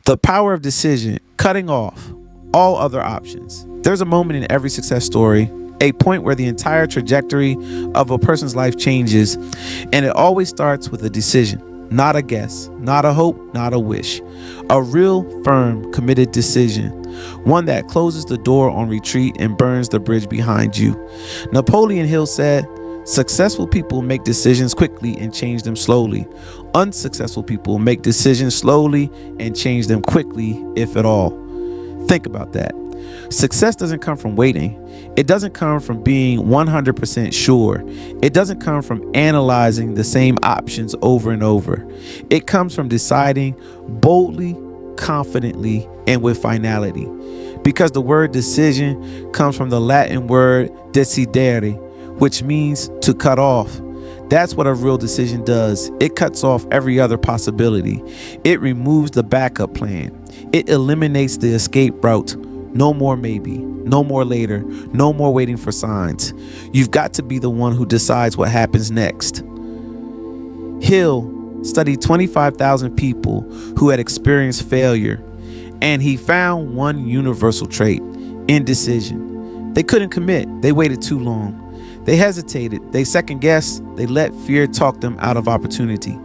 The power of decision, cutting off all other options. There's a moment in every success story, a point where the entire trajectory of a person's life changes, and it always starts with a decision, not a guess, not a hope, not a wish. A real, firm, committed decision, one that closes the door on retreat and burns the bridge behind you. Napoleon Hills said, "Successful people make decisions quickly and change them slowly. Unsuccessful people make decisions slowly and change them quickly, if at all." Think about that. Success doesn't come from waiting. It doesn't come from being 100% sure. It doesn't come from analyzing the same options over and over. It comes from deciding boldly, confidently, and with finality. Because the word decision comes from the Latin word decidere, which means to cut off. That's what a real decision does. It cuts off every other possibility. It removes the backup plan. It eliminates the escape route. No more maybe, no more later, no more waiting for signs. You've got to be the one who decides what happens next. Hill studied 25,000 people who had experienced failure, and he found one universal trait: indecision. They couldn't commit. They waited too long. They hesitated, they second-guessed, they let fear talk them out of opportunity.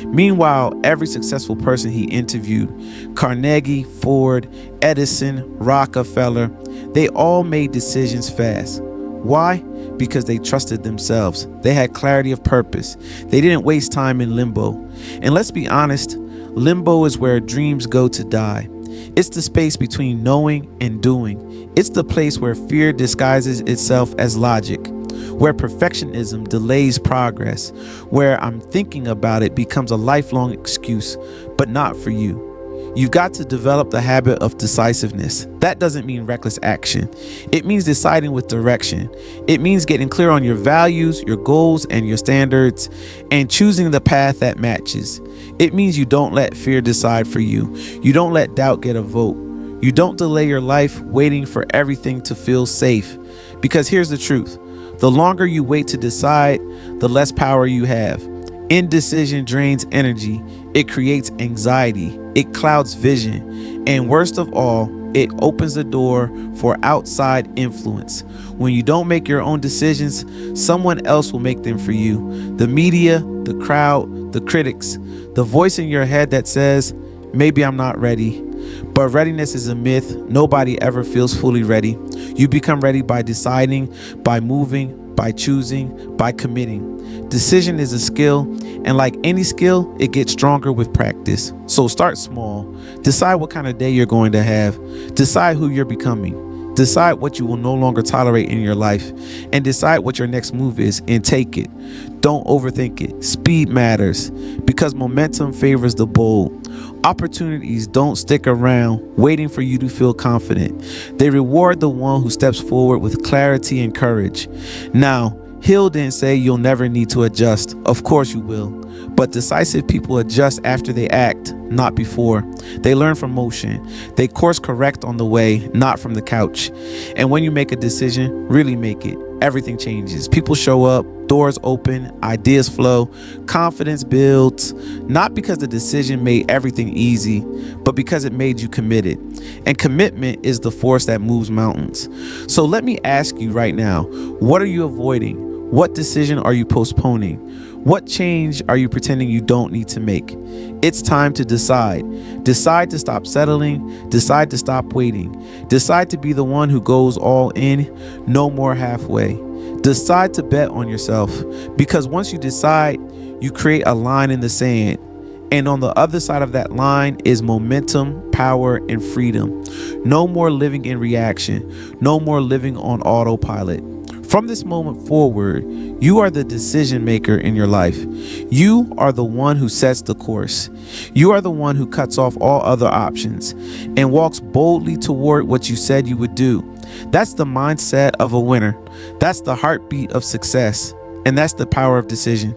Meanwhile, every successful person he interviewed, Carnegie, Ford, Edison, Rockefeller, they all made decisions fast. Why? Because they trusted themselves. They had clarity of purpose. They didn't waste time in limbo. And let's be honest, limbo is where dreams go to die. It's the space between knowing and doing. It's the place where fear disguises itself as logic, where perfectionism delays progress, where I'm thinking about it becomes a lifelong excuse, but not for you. You've got to develop the habit of decisiveness. That doesn't mean reckless action. It means deciding with direction. It means getting clear on your values, your goals, and your standards, and choosing the path that matches. It means you don't let fear decide for you. You don't let doubt get a vote. You don't delay your life waiting for everything to feel safe. Because here's the truth. The longer you wait to decide, the less power you have. Indecision drains energy. It creates anxiety. It clouds vision. And worst of all, it opens the door for outside influence. When you don't make your own decisions, someone else will make them for you. The media, the crowd, the critics, the voice in your head that says, maybe I'm not ready. But readiness is a myth. Nobody ever feels fully ready. You become ready by deciding, by moving, by choosing, by committing. Decision is a skill, and like any skill, it gets stronger with practice. So start small. Decide what kind of day you're going to have. Decide who you're becoming. Decide what you will no longer tolerate in your life, and decide what your next move is and take it. Don't overthink it. Speed matters because momentum favors the bold. Opportunities don't stick around waiting for you to feel confident. They reward the one who steps forward with clarity and courage. Now, Hill didn't say you'll never need to adjust. Of course you will. But decisive people adjust after they act, not before. They learn from motion. They course correct on the way, not from the couch. And when you make a decision, really make it. Everything changes. People show up, doors open, ideas flow, confidence builds, not because the decision made everything easy, but because it made you committed. And commitment is the force that moves mountains. So let me ask you right now, what are you avoiding? What decision are you postponing? What change are you pretending you don't need to make? It's time to decide. Decide to stop settling. Decide to stop waiting. Decide to be the one who goes all in, no more halfway. Decide to bet on yourself, because once you decide, you create a line in the sand. And on the other side of that line is momentum, power, and freedom. No more living in reaction. No more living on autopilot. From this moment forward, you are the decision maker in your life. You are the one who sets the course. You are the one who cuts off all other options and walks boldly toward what you said you would do. That's the mindset of a winner. That's the heartbeat of success. And that's the power of decision.